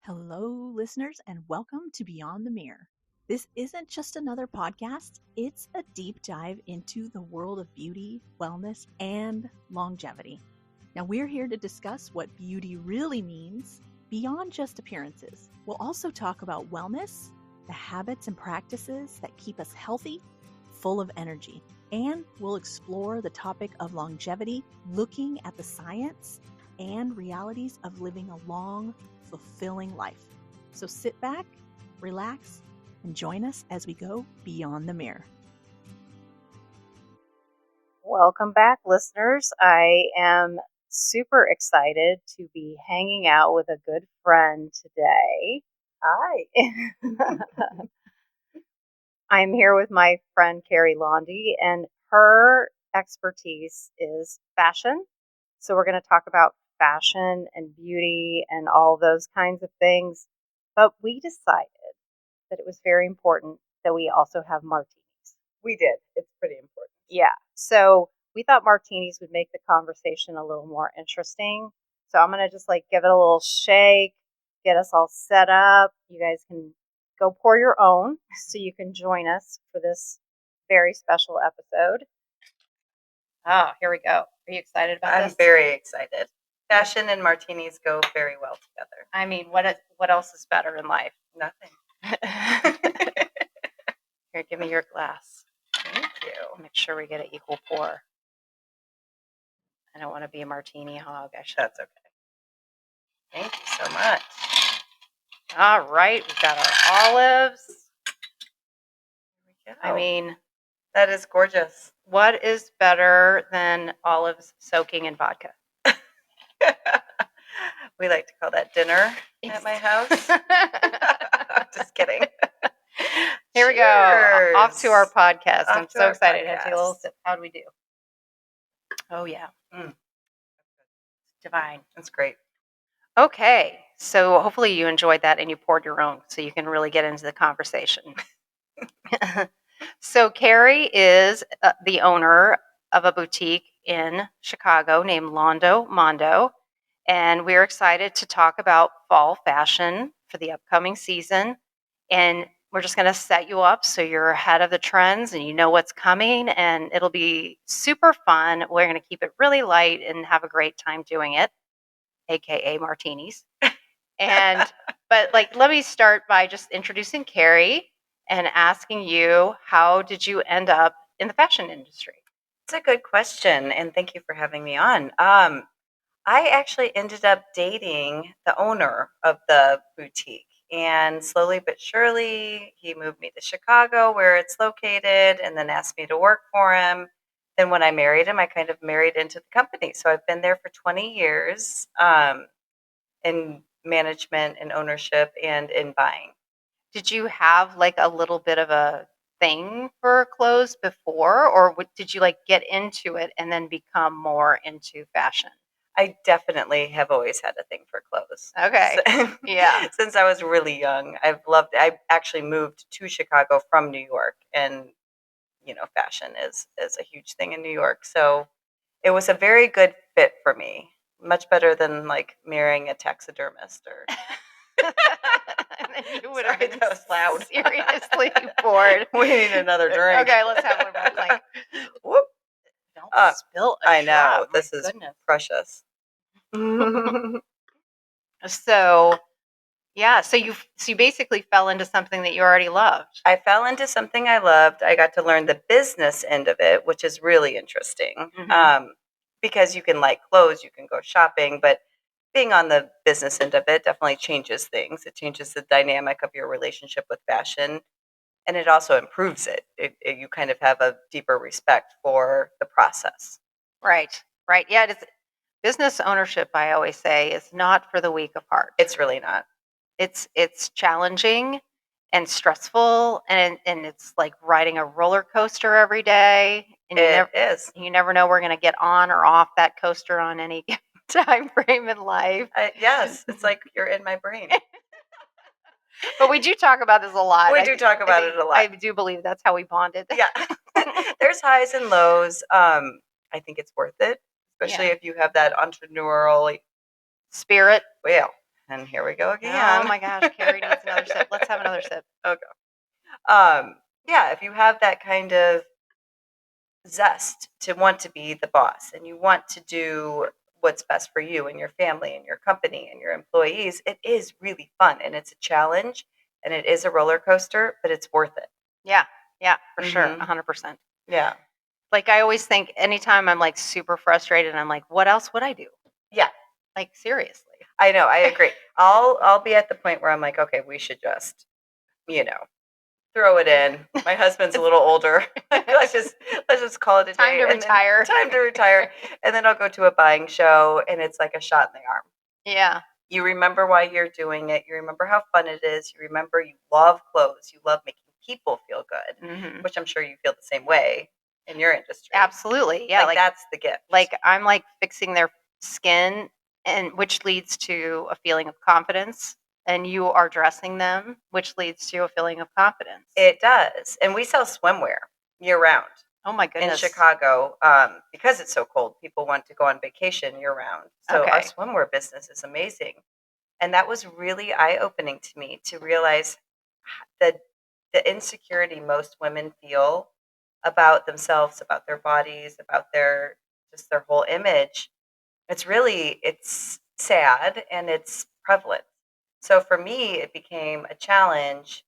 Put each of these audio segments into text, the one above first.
Hello, listeners, and welcome to Beyond the Mirror. This isn't just another podcast, it's a deep dive into the world of beauty, wellness, and longevity. Now, we're here to discuss what beauty really means beyond just appearances. We'll also talk about wellness, the habits and practices that keep us healthy, full of energy, and we'll explore the topic of longevity, looking at the science and realities of living a long, fulfilling life. So sit back, relax, and join us as we go beyond the mirror. Welcome back, listeners. I am super excited to be hanging out with a good friend today. Hi. I'm here with my friend Carrie Londe, and her expertise is fashion. So we're going to talk about fashion and beauty and all those kinds of things. But we decided that it was very important that we also have martinis. We did. It's pretty important. Yeah. So we thought martinis would make the conversation a little more interesting. So I'm going to just give it a little shake, get us all set up. You guys can go pour your own so you can join us for this very special episode. Oh, here we go. Are you excited about this? I'm very excited. Fashion and martinis go very well together. I mean, what else is better in life? Nothing. Here, give me your glass. Thank you. Make sure we get an equal pour. I don't want to be a martini hog. That's okay. Thank you so much. All right, we've got our olives. Here we go. I mean, that is gorgeous. What is better than olives soaking in vodka? We like to call that dinner at my house. Just kidding. Here we go. Off to our podcast. I'm so excited. Podcast. Take a little sip. How'd we do? Oh, yeah. Divine. That's great. Okay. So hopefully you enjoyed that and you poured your own so you can really get into the conversation. So Carrie is the owner of a boutique in Chicago named Londo Mondo. And we're excited to talk about fall fashion for the upcoming season. And we're just going to set you up so you're ahead of the trends and you know what's coming. And it'll be super fun. We're going to keep it really light and have a great time doing it, aka martinis. But let me start by just introducing Carrie and asking you, how did you end up in the fashion industry? It's a good question, and thank you for having me on. I actually ended up dating the owner of the boutique, and slowly but surely, he moved me to Chicago, where it's located, and then asked me to work for him. Then when I married him, I kind of married into the company. So I've been there for 20 years in management and ownership and in buying. Did you have a little bit of a thing for clothes before, or did you get into it and then become more into fashion? I definitely have always had a thing for clothes. Okay. Yeah. Since I was really young, I actually moved to Chicago from New York, and fashion is a huge thing in New York. So it was a very good fit for me. Much better than marrying a taxidermist or and then you would have been loud. Seriously bored. We need another drink. Okay, let's have one more clink. Whoop. Don't spill a I know. drop. This is precious. So you basically fell into something that you already loved. I fell into something I loved. I got to learn the business end of it, which is really interesting. Mm-hmm. Because you can like clothes, you can go shopping, but being on the business end of it definitely changes things. It changes the dynamic of your relationship with fashion, and it also improves it. You kind of have a deeper respect for the process. Right. Yeah, it is. Business ownership, I always say, is not for the weak of heart. It's really not. It's challenging and stressful, and it's like riding a roller coaster every day. And you never know we're going to get on or off that coaster on any time frame in life. Yes, it's like you're in my brain. But we do talk about this a lot. We do talk about it a lot. I do believe that's how we bonded. Yeah. There's highs and lows. I think it's worth it, especially if you have that entrepreneurial spirit. Well, And here we go again. Oh my gosh, Carrie needs another sip. Let's have another sip. Okay. Yeah, if you have that kind of zest to want to be the boss and you want to do what's best for you and your family and your company and your employees, it is really fun and it's a challenge and it is a roller coaster, but it's worth it. Yeah, for sure, 100%. Yeah. Like I always think anytime I'm like super frustrated, I'm like, what else would I do? Yeah. Like seriously. I know, I agree. I'll be at the point where I'm like, okay, we should just, throw it in. My husband's a little older. let's just call it a day. Time to retire. Time to retire. And then I'll go to a buying show and it's like a shot in the arm. Yeah. You remember why you're doing it. You remember how fun it is. You remember you love clothes. You love making people feel good, which I'm sure you feel the same way in your industry. Absolutely. Yeah. Like that's the gift. Like I'm like fixing their skin, and which leads to a feeling of confidence. And you are dressing them, which leads to a feeling of confidence. It does. And we sell swimwear year round. Oh my goodness. In Chicago, because it's so cold, people want to go on vacation year round. So our swimwear business is amazing. And that was really eye-opening to me to realize that the insecurity most women feel about themselves, about their bodies, about their whole image. It's sad and it's prevalent. So for me, it became a challenge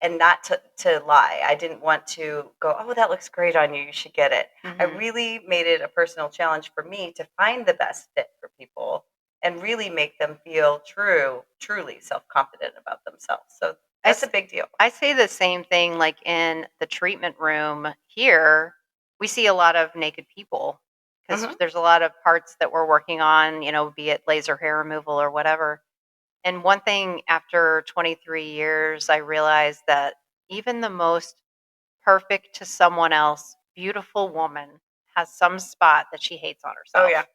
and not to lie. I didn't want to go, oh, that looks great on you. You should get it. I really made it a personal challenge for me to find the best fit for people and really make them feel truly self-confident about themselves. So that's a big deal. I say the same thing like in the treatment room here. We see a lot of naked people because there's a lot of parts that we're working on, be it laser hair removal or whatever. And one thing after 23 years, I realized that even the most perfect to someone else, beautiful woman has some spot that she hates on herself. Oh, yeah.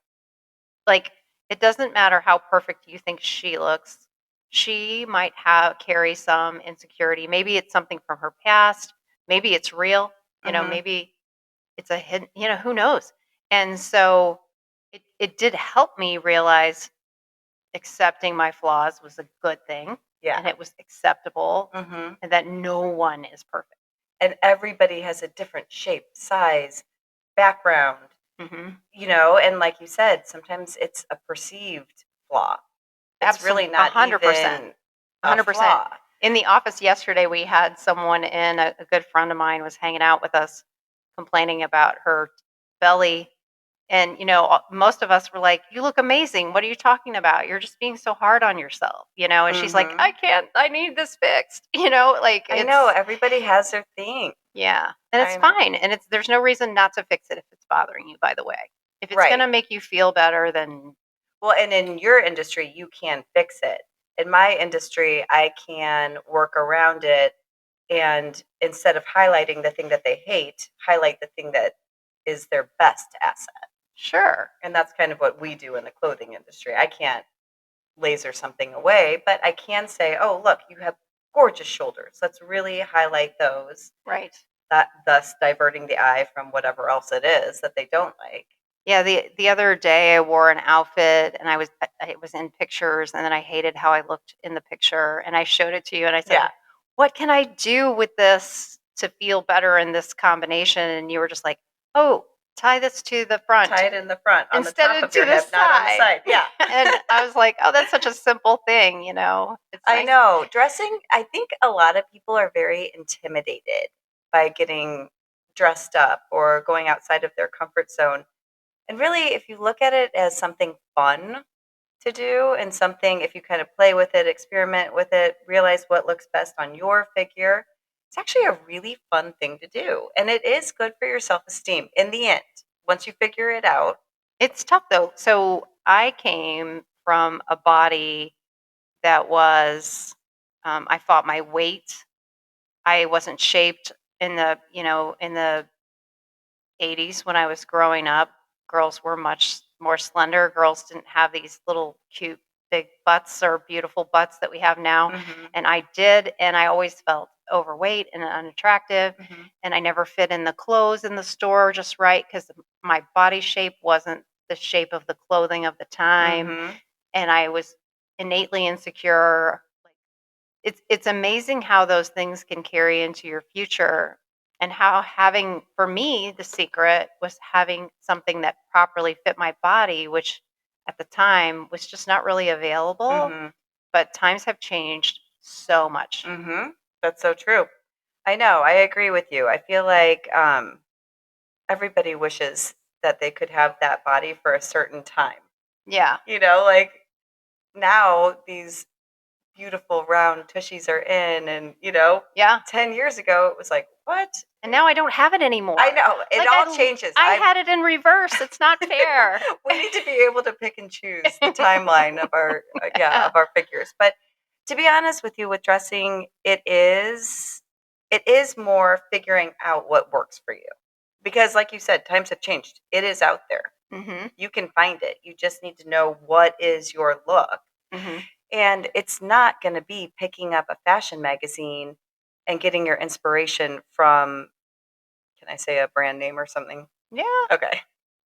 Like, it doesn't matter how perfect you think she looks. She might carry some insecurity. Maybe it's something from her past. Maybe it's real. Maybe it's a hidden, who knows? And so it did help me realize accepting my flaws was a good thing. Yeah. And it was acceptable and that no one is perfect. And everybody has a different shape, size, background, and like you said, sometimes it's a perceived flaw. It's really not 100%. Even 100%. Flaw. In the office yesterday, we had someone in, a good friend of mine was hanging out with us complaining about her belly. And, most of us were like, you look amazing. What are you talking about? You're just being so hard on yourself, and she's like, I need this fixed, I know everybody has their thing. Yeah. And it's fine. And there's no reason not to fix it if it's bothering you, by the way. If it's going to make you feel better, then. Well, and in your industry, you can fix it. In my industry, I can work around it. And instead of highlighting the thing that they hate, highlight the thing that is their best asset. Sure. And that's kind of what we do in the clothing industry. I can't laser something away, but I can say, oh, look, you have gorgeous shoulders. Let's really highlight those. Right. Thus diverting the eye from whatever else it is that they don't like. Yeah, the other day I wore an outfit and it was in pictures and then I hated how I looked in the picture and I showed it to you and I said, what can I do with this to feel better in this combination? And you were just like, oh, tie this to the front. Tie it in the front on instead the top of of your hip, not on the side. Yeah. And I was like, oh, that's such a simple thing, It's I nice. know. Dressing, I think a lot of people are very intimidated by getting dressed up or going outside of their comfort zone. And really, if you look at it as something fun to do and something, if you kind of play with it, experiment with it, realize what looks best on your figure, it's actually a really fun thing to do. And it is good for your self-esteem in the end, once you figure it out. It's tough though. So I came from a body that was, I fought my weight. I wasn't shaped in the 80s when I was growing up. Girls were much more slender. Girls didn't have these little cute big butts or beautiful butts that we have now. And I did, and I always felt overweight and unattractive. And I never fit in the clothes in the store just right because my body shape wasn't the shape of the clothing of the time. And I was innately insecure. It's amazing how those things can carry into your future, and how for me, the secret was having something that properly fit my body, which at the time was just not really available. Mhm. But times have changed so much. Mhm. That's so true. I know. I agree with you. I feel like everybody wishes that they could have that body for a certain time. Yeah. Like now these beautiful round tushies are in, and Yeah. 10 years ago it was like, what? And now I don't have it anymore. I know. It all changes. I had it in reverse. It's not fair. We need to be able to pick and choose the timeline of our of our figures. But to be honest with you, with dressing, it is more figuring out what works for you. Because like you said, times have changed. It is out there. Mm-hmm. You can find it. You just need to know what is your look. Mm-hmm. And it's not going to be picking up a fashion magazine and getting your inspiration from, can I say a brand name or something? Yeah. Okay.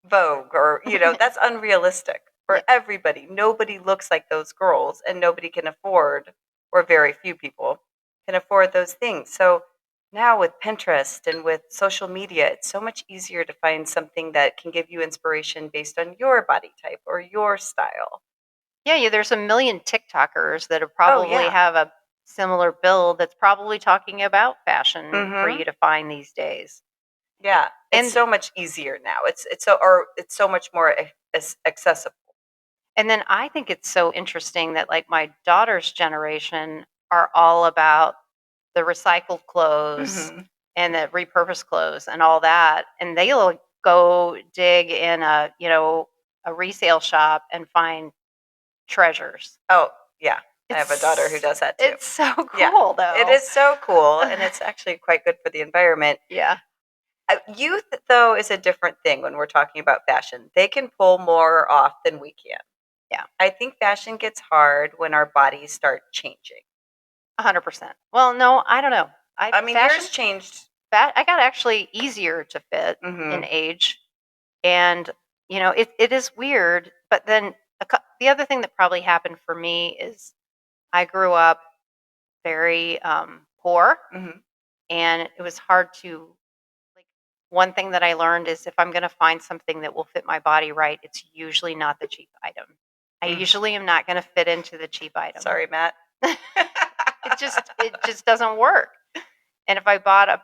Vogue, or, that's unrealistic for Yeah. everybody. Nobody looks like those girls, and nobody can afford, or very few people can afford those things. So now with Pinterest and with social media, it's so much easier to find something that can give you inspiration based on your body type or your style. Yeah, there's a million TikTokers that have probably yeah. have a similar build that's probably talking about fashion for Mhm. you to find these days. Yeah, it's And so much easier now. It's so much more accessible. and then I think it's so interesting that like my daughter's generation are all about the recycled clothes Mhm. and the repurposed clothes and all that, and they'll go dig in a resale shop and find treasures. Oh, yeah. I have a daughter who does that too. It's so cool, Yeah. though. It is so cool, and it's actually quite good for the environment. Yeah. Youth, though, is a different thing when we're talking about fashion. They can pull more off than we can. Yeah. I think fashion gets hard when our bodies start changing. 100%. Well, no, I don't know. I mean, fashion, yours changed. I got actually easier to fit in age, and it is weird. But then the other thing that probably happened for me is I grew up very poor, Mhm. and it was hard to like. One thing that I learned is if I'm going to find something that will fit my body right, it's usually not the cheap item. I usually am not going to fit into the cheap item. Sorry, Matt. it just doesn't work. And if I bought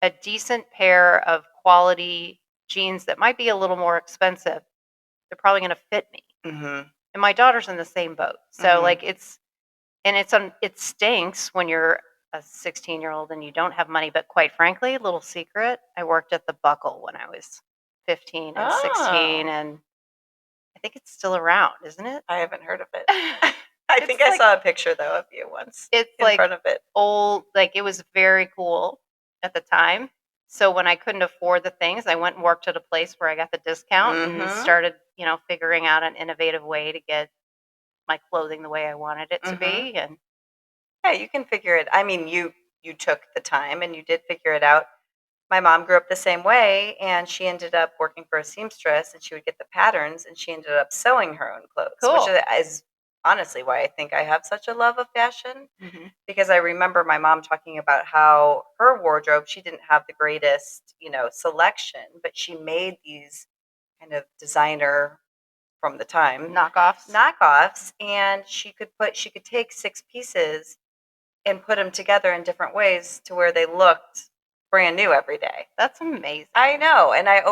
a decent pair of quality jeans that might be a little more expensive, they're probably going to fit me. Mhm. And my daughter's in the same boat. So like it stinks when you're a 16-year-old and you don't have money. But quite frankly, little secret, I worked at the Buckle when I was 15 and 16, and I think it's still around, isn't it? I haven't heard of it. I think I saw a picture though of you once. It's in front of it. Old, like it was very cool at the time. So when I couldn't afford the things, I went and worked at a place where I got the discount and started, figuring out an innovative way to get my clothing the way I wanted it to be. And yeah, you can figure it. I mean, you took the time and you did figure it out. My mom grew up the same way, and she ended up working for a seamstress, and she would get the patterns, and she ended up sewing her own clothes, which is honestly why I think I have such a love of fashion, because I remember my mom talking about how her wardrobe, she didn't have the greatest, selection, but she made these kind of designer from the time knockoffs, and she could take 6 pieces and put them together in different ways to where they looked brand new every day. That's amazing. I know, and I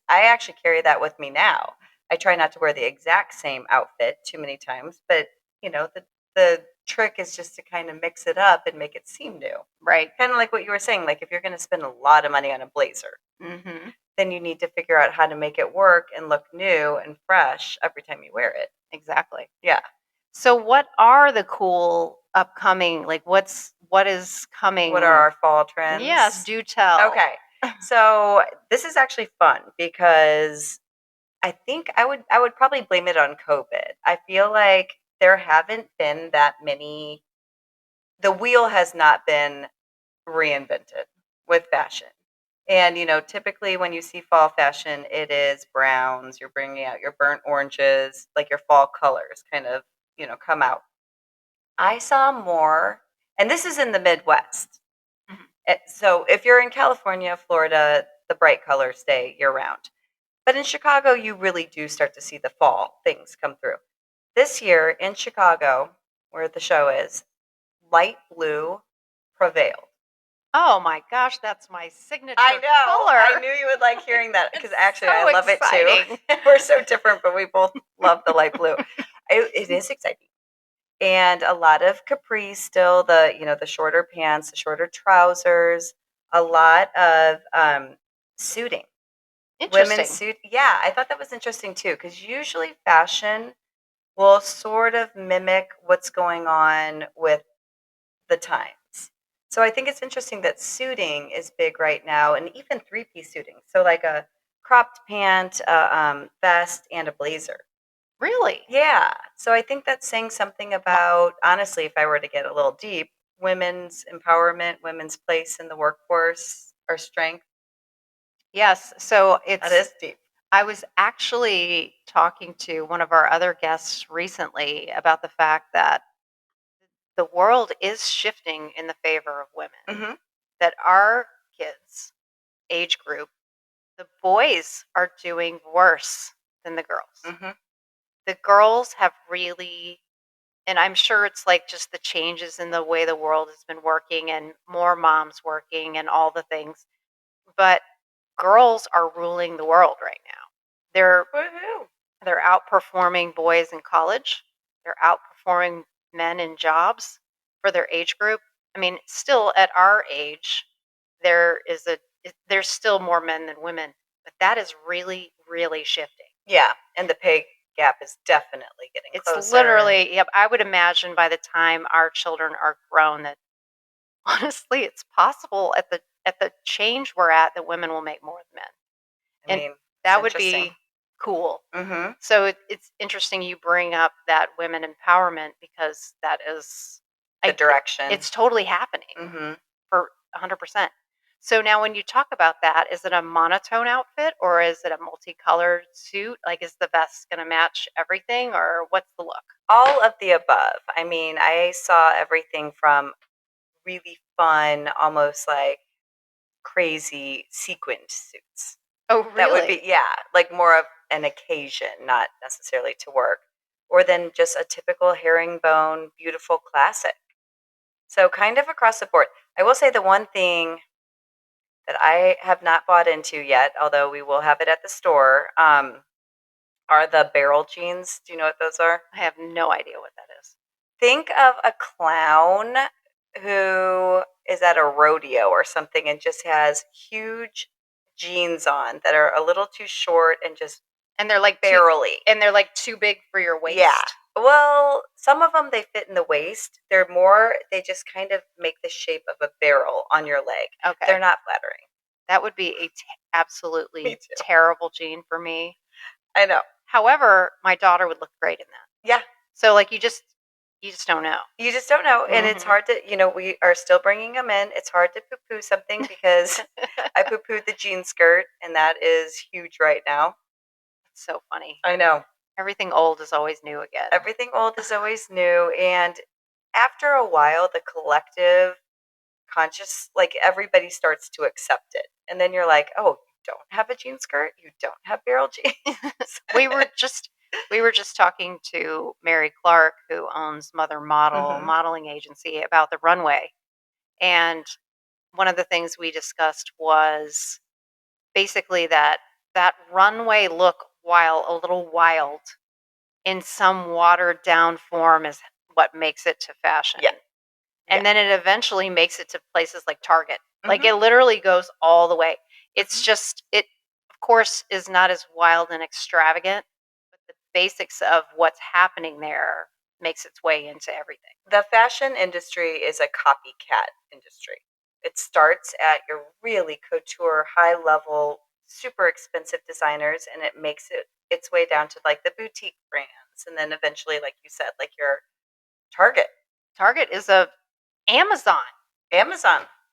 actually carry that with me now. I try not to wear the exact same outfit too many times, but the trick is just to kind of mix it up and make it seem new. Right. Kind of like what you were saying, like if you're going to spend a lot of money on a blazer, then you need to figure out how to make it work and look new and fresh every time you wear it. Exactly. Yeah. So what are the cool upcoming, like what is coming? What are our fall trends? Yes, do tell. Okay. So this is actually fun because I think I would probably blame it on COVID. I feel like there haven't been that many, the wheel has not been reinvented with fashion. And, typically when you see fall fashion, it is browns, you're bringing out your burnt oranges, like your fall colors, kind of come out. I saw more, and this is in the Midwest. So if you're in California, Florida, the bright colors stay year round. But in Chicago, you really do start to see the fall things come through. This year in Chicago, where the show is, light blue prevailed. Oh my gosh, that's my signature I know. color. I knew you would like hearing that because actually so I love exciting. it too. We're so different, but we both love the light blue. It is exciting. And a lot of capris still, the shorter pants, the shorter trousers, a lot of suiting. Interesting. Women's suit. Yeah, I thought that was interesting too, because usually fashion will sort of mimic what's going on with the times. So I think it's interesting that suiting is big right now, and even three-piece suiting. So like a cropped pant, a vest, and a blazer. Really? Yeah. So I think that's saying something about, honestly, if I were to get a little deep, women's empowerment, women's place in the workforce, our strength. Yes. So That is deep. I was actually talking to one of our other guests recently about the fact that the world is shifting in the favor of women. Mm-hmm. That our kids' age group, the boys are doing worse than the girls. Mm-hmm. The girls have really, and I'm sure it's like just the changes in the way the world has been working and more moms working and all the things. But girls are ruling the world right now. They're outperforming boys in college. They're outperforming men in jobs for their age group. I mean, still at our age, there's still more men than women, but that is really, really shifting. Yeah, and the pay gap is definitely getting closer. It's literally, yep. I would imagine by the time our children are grown that honestly, it's possible at the change we're at that women will make more than men. I mean, that would be cool. Mm-hmm. So it's interesting you bring up that women empowerment because that is the direction. It's totally happening for 100%. So now when you talk about that, is it a monotone outfit or is it a multicolored suit? Like, is the vest going to match everything or what's the look? All of the above. I mean, I saw everything from really fun, almost like crazy sequined suits. Oh, really? That would be, like more of an occasion, not necessarily to work. Or then just a typical herringbone, beautiful classic. So kind of across the board. I will say the one thing that I have not bought into yet, although we will have it at the store, are the barrel jeans. Do you know what those are? I have no idea what that is. Think of a clown who is at a rodeo or something and just has huge jeans on that are a little too short and they're like barely. And they're like too big for your waist. Yeah. Well, some of them they fit in the waist. They just kind of make the shape of a barrel on your leg. Okay. They're not flattering. That would be a absolutely terrible jean for me. I know. However, my daughter would look great in that. Yeah. So like you just don't know. You just don't know. And it's hard to, we are still bringing them in. It's hard to poo-poo something because I poo-pooed the jean skirt and that is huge right now. It's so funny. I know. Everything old is always new again. Everything old is always new. And after a while, the collective conscious, like everybody starts to accept it. And then you're like, oh, you don't have a jean skirt? You don't have barrel jeans? we were just talking to Mary Clark, who owns Mother Model modeling agency, about the runway. And one of the things we discussed was basically that runway look, while a little wild, in some watered down form is what makes it to fashion. Yeah. And then it eventually makes it to places like Target. Like it literally goes all the way. It's just, it of course is not as wild and extravagant, but the basics of what's happening there makes its way into everything. The fashion industry is a copycat industry. It starts at your really couture, high level, super expensive designers, and it makes its way down to like the boutique brands. And then eventually, like you said, like your Target. Target is Amazon.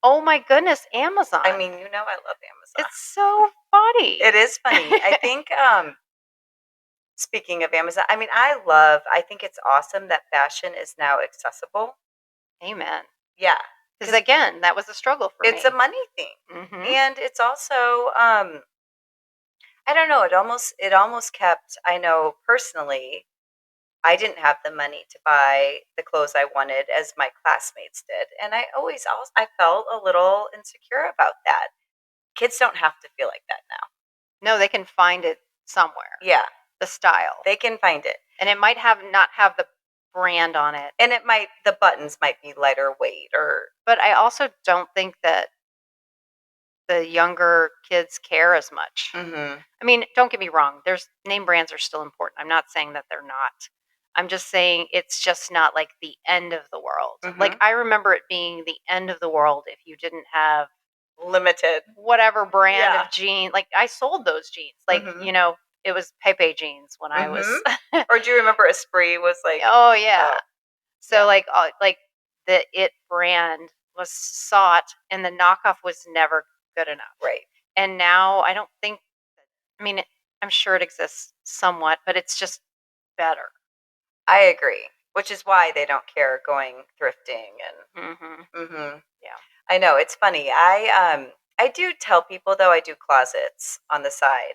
Oh my goodness, Amazon. I mean, I love Amazon. It's so funny. It is funny. I think Speaking of Amazon, I mean, I think it's awesome that fashion is now accessible. Amen. Yeah. Because again, that was a struggle for me. It's a money thing. Mhm. And it's also, I don't know, it almost kept, I know personally, I didn't have the money to buy the clothes I wanted as my classmates did. And I felt a little insecure about that. Kids don't have to feel like that now. No, they can find it somewhere. Yeah. The style. They can find it. And it might not have the brand on it. And the buttons might be lighter weight But I also don't think that the younger kids care as much. Mm-hmm. I mean, don't get me wrong. Name brands are still important. I'm not saying that they're not. I'm just saying it's just not like the end of the world. Mhm. Like I remember it being the end of the world if you didn't have limited whatever brand Yeah. of jeans. Like I sold those jeans. Like, Mhm. it was Pepe jeans when I was Or do you remember Esprit was like, Oh yeah. So yeah. like the It brand was sought and the knockoff was never good enough. right. And now I don't think, I mean, I'm sure it exists somewhat, but it's just better. I agree, which is why they don't care going thrifting and Yeah. I know, it's funny. I do tell people though, I do closets on the side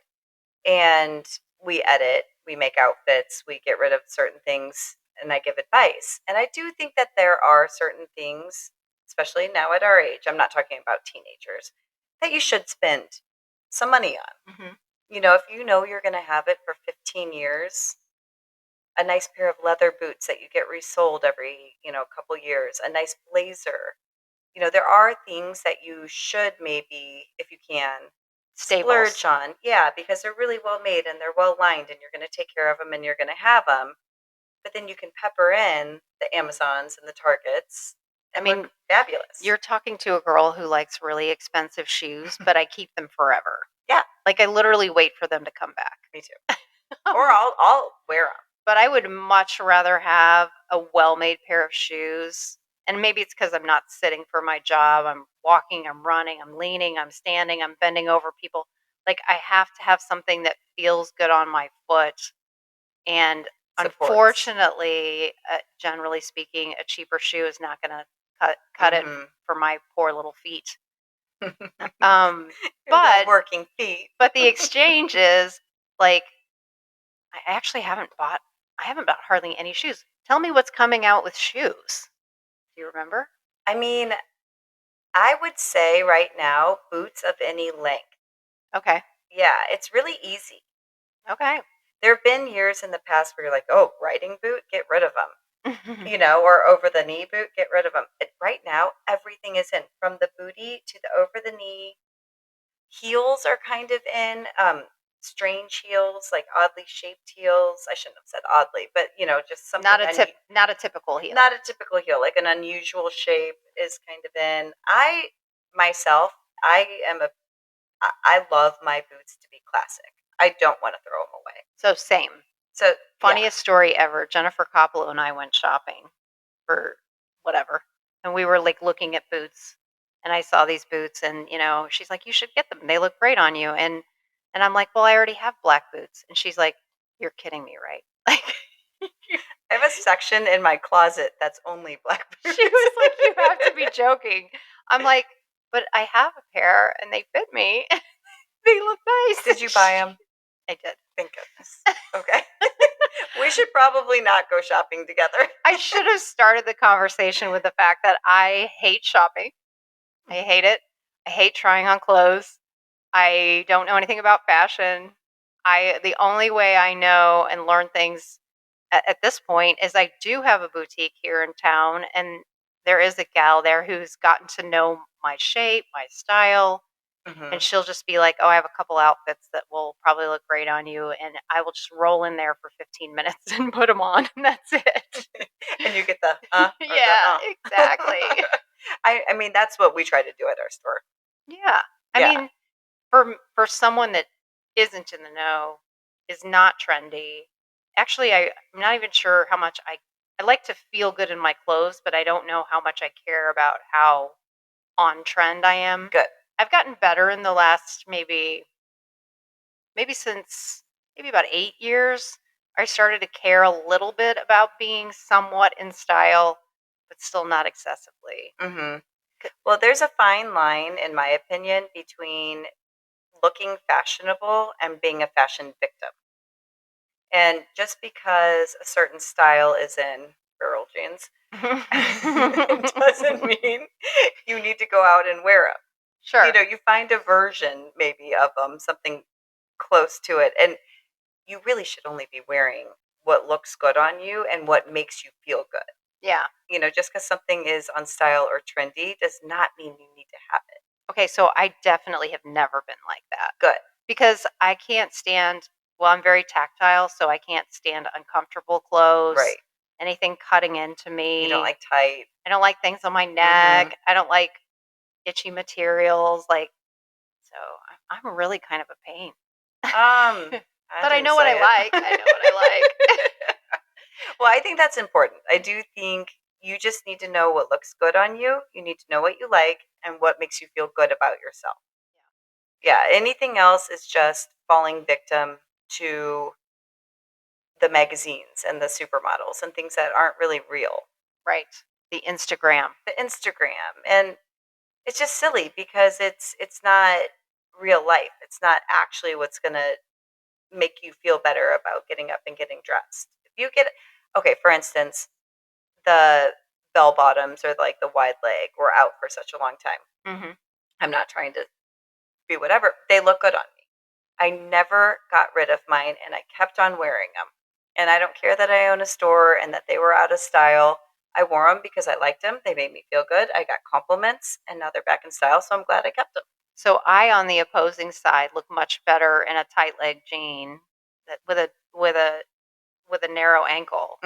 and we edit, we make outfits, we get rid of certain things and I give advice. And I do think that there are certain things, especially now at our age, I'm not talking about teenagers, that you should spend some money on. If you know you're going to have it for 15 years, a nice pair of leather boots that you get resold every, couple years, a nice blazer. There are things that you should maybe, if you can, Staples. splurge on. Yeah, because they're really well made and they're well lined and you're going to take care of them and you're going to have them. But then you can pepper in the Amazons and the Targets and look fabulous. You're talking to a girl who likes really expensive shoes, but I keep them forever. Yeah. Like I literally wait for them to come back. Me too. Or I'll wear them. But I would much rather have a well-made pair of shoes. And maybe it's because I'm not sitting for my job. I'm walking, I'm running, I'm leaning, I'm standing, I'm bending over people. Like I have to have something that feels good on my foot. And Supports. Unfortunately, generally speaking, a cheaper shoe is not going to cut it for my poor little feet. But working feet. But the exchange is like I haven't bought hardly any shoes. Tell me what's coming out with shoes. Do you remember? I mean, I would say right now, boots of any length. Okay. Yeah, it's really easy. Okay. There have been years in the past where you're like, oh, riding boot, get rid of them. Or over the knee boot, get rid of them. Right now, everything is in, from the booty to the over the knee. Heels are kind of in, strange heels, like oddly shaped heels. I shouldn't have said oddly, but just something not a typical heel. Not a typical heel, like an unusual shape is kind of in. I love my boots to be classic. I don't want to throw them away. So same. So funniest story ever. Jennifer Coppolo and I went shopping for whatever, and we were like looking at boots, and I saw these boots, and she's like, "You should get them. They look great on you." And I'm like, "Well, I already have black boots." And she's like, "You're kidding me, right?" Like, I have a section in my closet that's only black boots. She was like, "You have to be joking." I'm like, "But I have a pair, and they fit me. They look nice." Did you buy them? I did. Thank goodness. Okay. We should probably not go shopping together. I should have started the conversation with the fact that I hate shopping. I hate it. I hate trying on clothes. I don't know anything about fashion. The only way I know and learn things at this point is I do have a boutique here in town, and there is a gal there who's gotten to know my shape, my style, and she'll just be like, "Oh, I have a couple outfits that will probably look great on you," and I will just roll in there for 15 minutes and put them on, and that's it. And you get the yeah, exactly. I mean, that's what we try to do at our store. Yeah. I mean, for someone that isn't in the know, is not trendy. Actually, I'm not even sure how much I like to feel good in my clothes, but I don't know how much I care about how on trend I am. Good. I've gotten better in the last maybe since maybe about 8 years. I started to care a little bit about being somewhat in style, but still not excessively. Mm-hmm. Well, there's a fine line, in my opinion, between looking fashionable and being a fashion victim. And just because a certain style is in girl jeans, it doesn't mean you need to go out and wear them. Sure. You know, you find a version maybe of them, something close to it. And you really should only be wearing what looks good on you and what makes you feel good. Yeah. You know, just because something is on style or trendy does not mean you need to have it. Okay, so I definitely have never been like that. Good. Because I can't stand, well, I'm very tactile, so I can't stand uncomfortable clothes. Right. Anything cutting into me. You don't like tight. I don't like things on my neck. I don't like itchy materials. Like, so I'm really kind of a pain. But I know what I like. I know what I like. Well, I think that's important. I do think you just need to know what looks good on you. You need to know what you like and what makes you feel good about yourself. Yeah, anything else is just falling victim to the magazines and the supermodels and things that aren't really real. Right. The Instagram. And it's just silly because it's not real life. It's not actually what's going to make you feel better about getting up and getting dressed. If you get, okay, for instance, the bell bottoms or like the wide leg were out for such a long time. Mm-hmm. I'm not trying to be whatever. They look good on me. I never got rid of mine and I kept on wearing them. And I don't care that I own a store and that they were out of style. I wore them because I liked them. They made me feel good. I got compliments and now they're back in style. So I'm glad I kept them. So I, on the opposing side, look much better in a tight leg jean that with a narrow ankle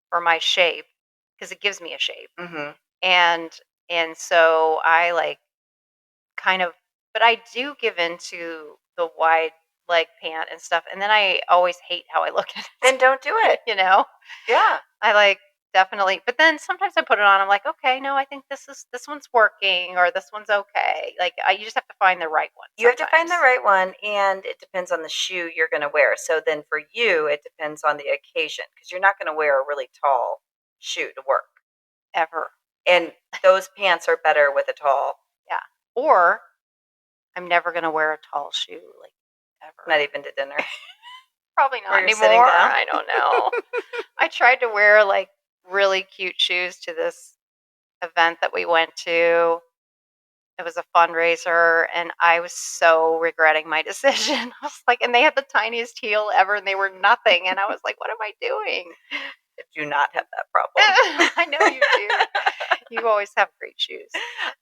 for my shape, because it gives me a shape. And so I like kind of, but I do give into the wide leg pant and stuff, and then I always hate how I look at it. Then don't do it. You know? Yeah. I like definitely, but then sometimes I put it on, I'm like, okay, no, I think this one's working, or this one's okay. Like, you just have to find the right one. You have to find the right one, and it depends on the shoe you're going to wear. So then for you, it depends on the occasion, because you're not going to wear a really tall shoe to work. Ever. And those pants are better with a tall. Yeah. Or I'm never going to wear a tall shoe, like, ever. Not even to dinner. Probably not anymore. I don't know. I tried to wear like really cute shoes to this event that we went to. It was a fundraiser, and I was so regretting my decision. I was like, and they had the tiniest heel ever, and they were nothing. And I was like, what am I doing? I do not have that problem. I know you do. You always have great shoes.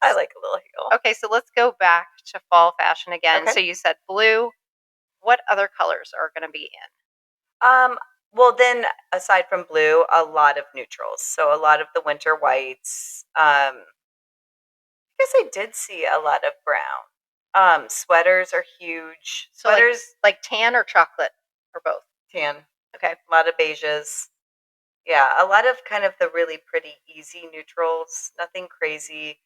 I like a little heel. Okay, so let's go back to fall fashion again. Okay. So you said blue. What other colors are going to be in? Well, then aside from blue, a lot of neutrals. So a lot of the winter whites. I guess I did see a lot of brown. Sweaters are huge. Sweaters, so like tan or chocolate, or both? Tan. Okay. A lot of beiges. Yeah, a lot of kind of the really pretty easy neutrals. Nothing crazy.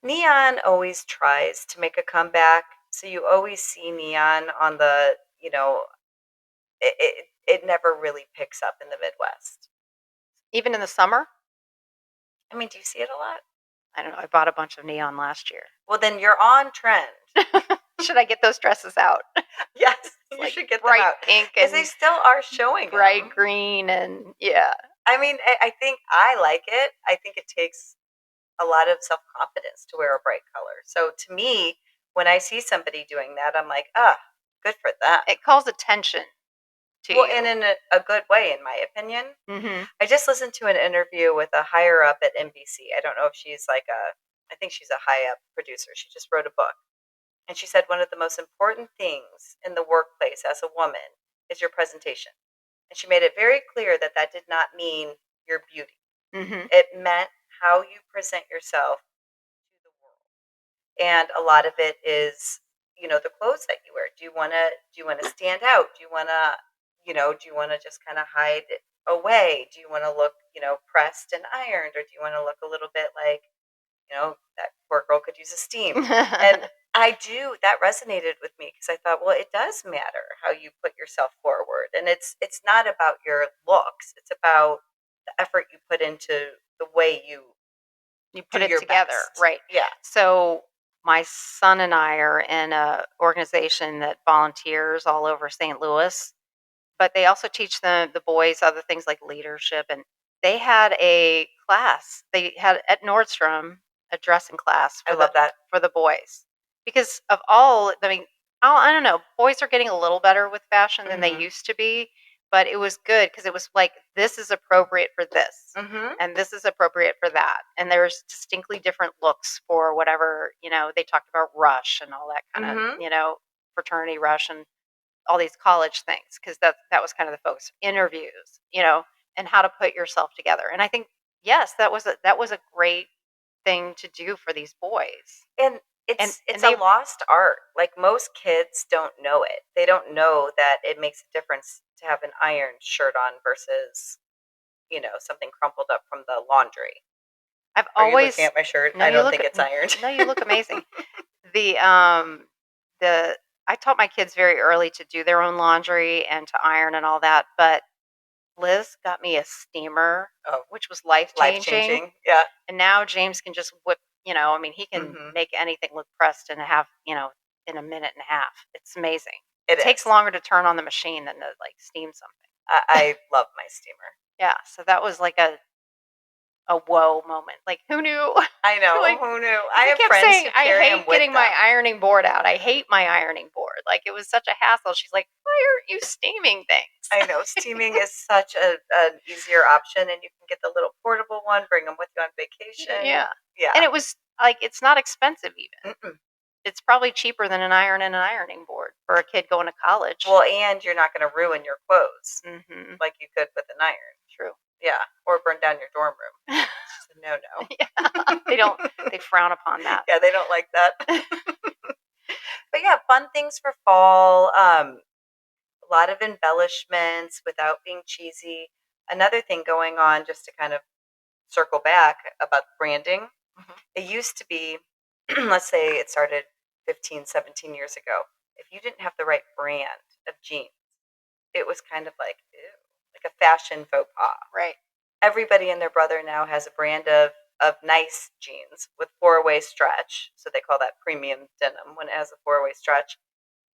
Neon always tries to make a comeback. So you always see neon on the, it never really picks up in the Midwest. Even in the summer? I mean, do you see it a lot? I don't know. I bought a bunch of neon last year. Well, then you're on trend. Should I get those dresses out? Yes, you should get them bright out. pink Because and they still are showing bright them. green, and yeah. I mean, I think I like it. I think it takes a lot of self-confidence to wear a bright color. So to me, when I see somebody doing that, I'm like, good for them. It calls attention to you. Well, and in a good way, in my opinion. Mm-hmm. I just listened to an interview with a higher up at NBC. I don't know if she's like I think she's a high up producer. She just wrote a book. And she said one of the most important things in the workplace as a woman is your presentation. And she made it very clear that that did not mean your beauty. Mm-hmm. It meant how you present yourself to the world. And a lot of it is, the clothes that you wear. Do you want to stand out? Do you want to just kind of hide it away? Do you want to look, pressed and ironed, or do you want to look a little bit like, that poor girl could use a steam? And I do. That resonated with me because I thought, well, it does matter how you put yourself forward, and it's not about your looks. It's about the effort you put into the way you put do it your together, best. right? Yeah. So my son and I are in a organization that volunteers all over St. Louis, but they also teach the boys other things like leadership. And they had a class. They had at Nordstrom a dressing class I love that. for the boys because of all. I mean, I don't know. Boys are getting a little better with fashion than they Mhm. used to be, but it was good because it was like this is appropriate for this. Mhm. And this is appropriate for that. And there's distinctly different looks for whatever, they talked about Rush and all that kind Mhm. of, fraternity Rush and all these college things because that was kind of the focus. Interviews, and how to put yourself together. And I think, yes, that was a great thing to do for these boys. And And it's they a lost art. Like most kids don't know it. They don't know that it makes a difference to have an ironed shirt on versus, something crumpled up from the laundry. I've Are you always looking at my shirt? no, I you don't look think it's ironed. no, you look amazing. The I taught my kids very early to do their own laundry and to iron and all that, but Liz got me a steamer, Oh, which was life life changing. changing. Yeah. And now James can just whip, he can Mhm. make anything look pressed in in a minute and a half. It's amazing. It takes is. longer to turn on the machine than to like steam something. I love my steamer. Yeah, so that was like a whoa moment. Like who knew? I know. Like, Who knew? 'cause I he have kept friends saying, who I carry them hate with getting them. my ironing board out. I hate my ironing board. Like it was such a hassle. She's like, why aren't you steaming things? I know steaming is such an easier option, and you can get the little portable one, bring them with you on vacation. Yeah. Yeah. And it was like, it's not expensive even. Mm-mm. It's probably cheaper than an iron and an ironing board for a kid going to college. Well, and you're not going to ruin your clothes like you could with an iron. True. Yeah, or burn down your dorm room. No. Yeah, they frown upon that. Yeah, they don't like that. But yeah, fun things for fall. A lot of embellishments without being cheesy. Another thing going on, just to kind of circle back about branding, it used to be, let's say it started 15, 17 years ago. If you didn't have the right brand of jeans, it was kind of like, ew, like a fashion faux pas. Right. Everybody and their brother now has a brand of nice jeans with 4-way stretch. So they call that premium denim when it has a 4-way stretch.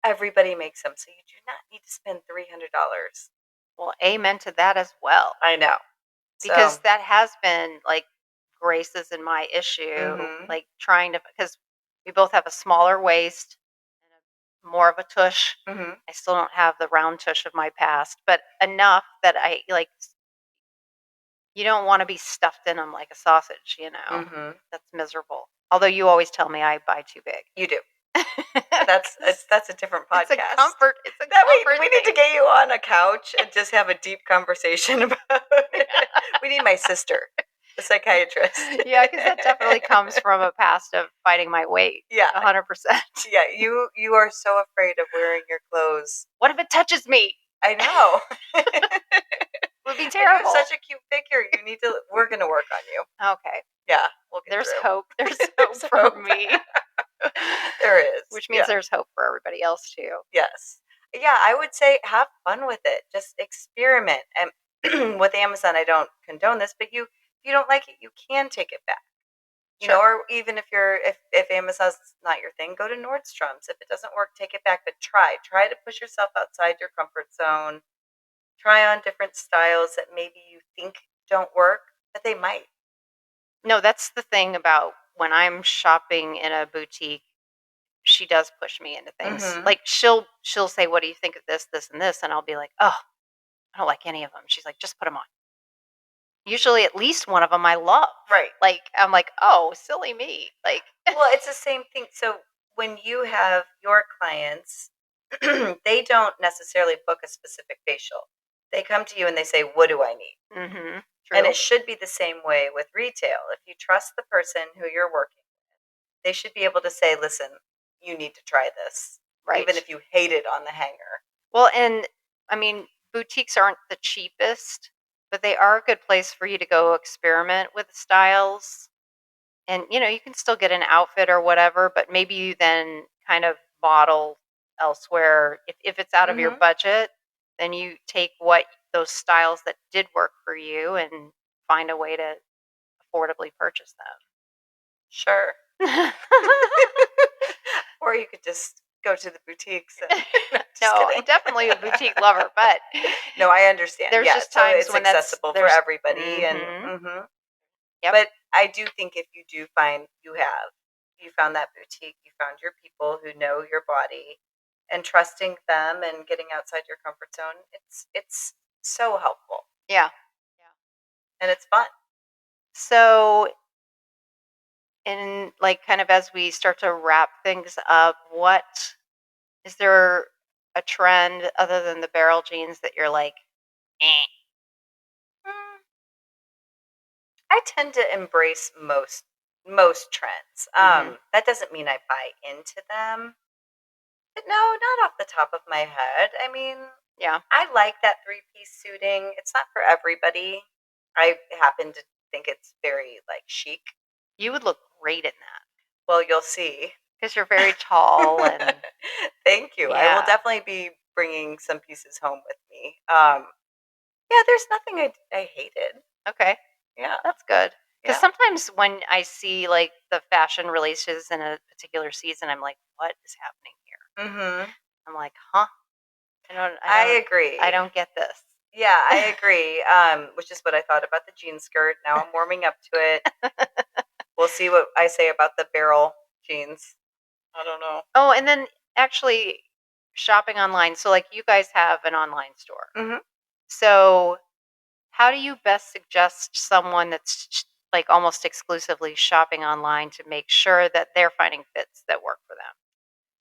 Everybody makes them. So you do not need to spend $300. Well, amen to that as well. I know. Because that has been like Grace's and my issue, like trying to, because we both have a smaller waist and more of a tush. I still don't have the round tush of my past, but enough that I like, you don't want to be stuffed in them like a sausage, That's miserable. Although you always tell me I buy too big. You do. That's a different podcast. It's a comfort. We need to get you on a couch and just have a deep conversation about it. We need my sister, the psychiatrist. Yeah, because that definitely comes from a past of fighting my weight. Yeah, 100%. Yeah, you are so afraid of wearing your clothes. What if it touches me? I know. It would be terrible. You have such a cute figure. We're going to work on you. Okay. Yeah, we'll get There's through. hope. There's hope for me. There is. Which means there's hope for everybody else too. Yes. Yeah, I would say have fun with it. Just experiment. And with Amazon, I don't condone this, but if you don't like it, you can take it back. Or even if Amazon's not your thing, go to Nordstrom's. If it doesn't work, take it back, but try to push yourself outside your comfort zone. Try on different styles that maybe you think don't work, but they might. No, that's the thing about when I'm shopping in a boutique, she does push me into things. Like she'll say, what do you think of this, this, and this? And I'll be like, oh, I don't like any of them. She's like, just put them on. Usually at least one of them I love. Right. Like, I'm like, oh, silly me. Like, well, it's the same thing. So when you have your clients, they don't necessarily book a specific facial. They come to you and they say, what do I need? True. And it should be the same way with retail. If you trust the person who you're working with, they should be able to say, listen, you need to try this. Right. Even if you hate it on the hanger. Well, and I mean, boutiques aren't the cheapest, but they are a good place for you to go experiment with styles. And, you can still get an outfit or whatever, but maybe you then kind of model elsewhere. If it's out of your budget, then you take those styles that did work for you and find a way to affordably purchase them. Sure. Or you could just go to the boutiques. No, I'm definitely a boutique lover, but no, I understand. There's just times so when it's accessible for everybody, and Yep. But I do think if you do find you found that boutique, you found your people who know your body, and trusting them and getting outside your comfort zone, it's so helpful. Yeah. And it's fun. So, in like kind of as we start to wrap things up, is there a trend other than the barrel jeans that you're like, eh? I tend to embrace most trends. That doesn't mean I buy into them. But no, not off the top of my head. I mean, Yeah. I like that 3-piece suiting. It's not for everybody. I happen to think it's very like chic. You would look great in that. Well, you'll see. Because you're very tall and Thank you. I will definitely be bringing some pieces home with me. Yeah, there's nothing I hated. Okay. Yeah. That's good. Because sometimes when I see like the fashion releases in a particular season, I'm like, what is happening here? I'm like, huh? I agree. I don't get this. Yeah, I agree. Which is what I thought about the jean skirt. Now I'm warming up to it. We'll see what I say about the barrel jeans. I don't know. Oh, and then actually shopping online. So like you guys have an online store. So how do you best suggest someone that's like almost exclusively shopping online to make sure that they're finding fits that work for them?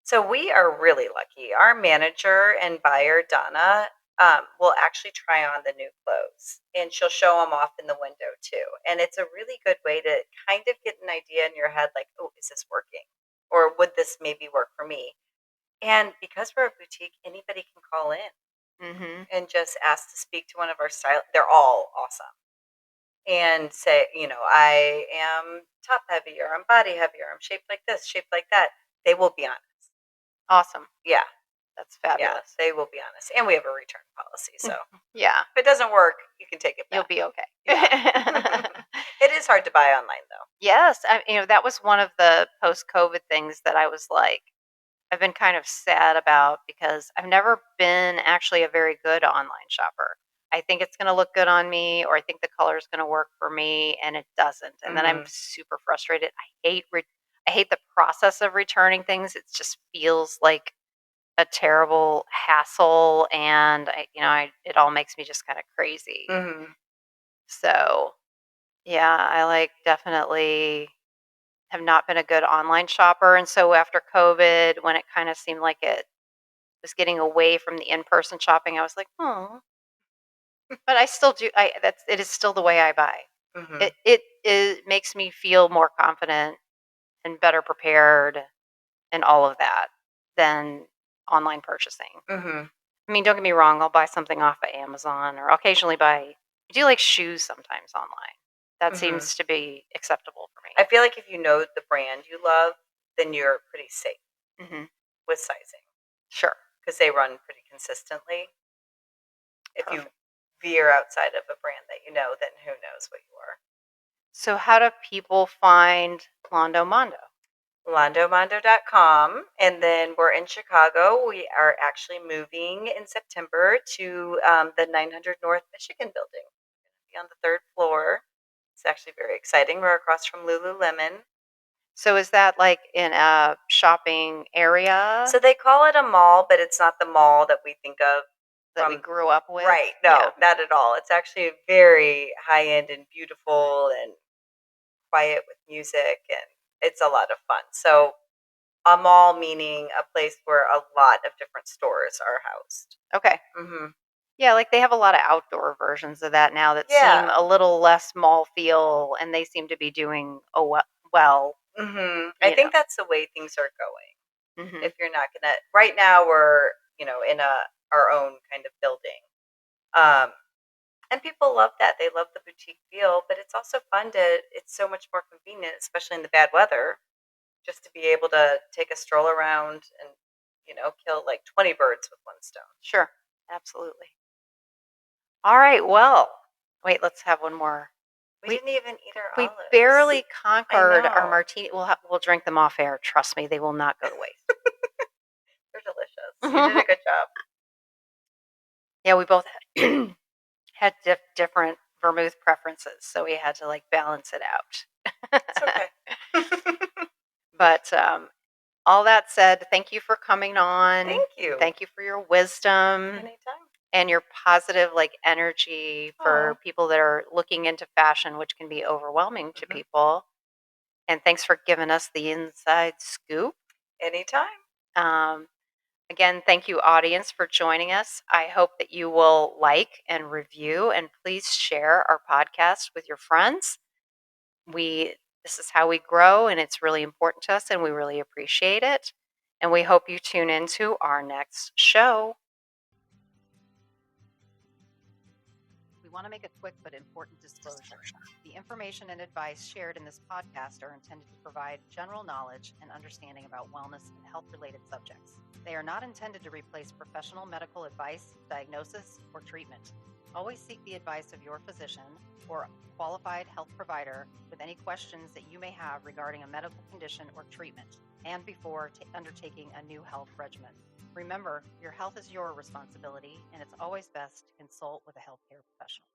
So we are really lucky. Our manager and buyer, Donna, will actually try on the new clothes, and she'll show them off in the window too. And it's a really good way to kind of get an idea in your head, like, oh, is this working? Or would this maybe work for me? And because we're a boutique, anybody can call in and just ask to speak to one of our stylists. They're all awesome. And say, I am top heavy, or I'm body heavy, or I'm shaped like this, shaped like that. They will be honest. Awesome. Yeah. That's fabulous. Yeah, they will be honest. And we have a return policy. So yeah. If it doesn't work, you can take it back. You'll be okay. Yeah. It is hard to buy online though. Yes. That was one of the post-COVID things that I was like, I've been kind of sad about because I've never been actually a very good online shopper. I think it's going to look good on me, or I think the color is going to work for me, and it doesn't. And then I'm super frustrated. I hate the process of returning things. It just feels like a terrible hassle, and it all makes me just kind of crazy. So, yeah, I like definitely have not been a good online shopper, and so after COVID, when it kind of seemed like it was getting away from the in-person shopping, I was like, oh, but I still do. It is still the way I buy. It makes me feel more confident and better prepared and all of that than online purchasing. I mean, don't get me wrong, I'll buy something off of Amazon, or I'll occasionally I do like shoes sometimes online. That seems to be acceptable for me. I feel like if you know the brand you love, then you're pretty safe with sizing. Sure. Because they run pretty consistently. If you veer outside of a brand that you know, then who knows what you are. So how do people find Londo Mondo? LondoMondo.com. And then we're in Chicago. We are actually moving in September to the 900 North Michigan building. We're going to be on the 3rd floor. It's actually very exciting. We're across from Lululemon. So is that like in a shopping area? So they call it a mall, but it's not the mall that we think of. That we grew up with? Right. No, not at all. It's actually very high-end and beautiful and quiet with music, and it's a lot of fun. So a mall meaning a place where a lot of different stores are housed. Okay. Yeah, like they have a lot of outdoor versions of that now that seem a little less mall feel, and they seem to be doing well. I think that's the way things are going. If you're not gonna, right now we're in our own kind of building, and people love that. They love the boutique feel, but it's also fun it's so much more convenient, especially in the bad weather. just to be able to take a stroll around and, kill like 20 birds with one stone. Sure. Absolutely. All right. Well, wait, let's have one more. We didn't even eat our We olives. barely conquered our know. martini. We'll drink them off air. Trust me, they will not go to waste. They're delicious. You did a good job. Yeah, we both had different vermouth preferences, so we had to like balance it out. It's okay. But all that said, thank you for coming on. Thank you. Thank you for your wisdom Anytime. and your positive like energy for people that are looking into fashion, which can be overwhelming to people. And thanks for giving us the inside scoop. Anytime. Again, thank you, audience, for joining us. I hope that you will like and review, and please share our podcast with your friends. This is how we grow, and it's really important to us, and we really appreciate it. And we hope you tune into our next show. We want to make a quick but important disclosure. The information and advice shared in this podcast are intended to provide general knowledge and understanding about wellness and health-related subjects. They are not intended to replace professional medical advice, diagnosis, or treatment. Always seek the advice of your physician or qualified health provider with any questions that you may have regarding a medical condition or treatment, and before undertaking a new health regimen. Remember, your health is your responsibility, and it's always best to consult with a healthcare professional.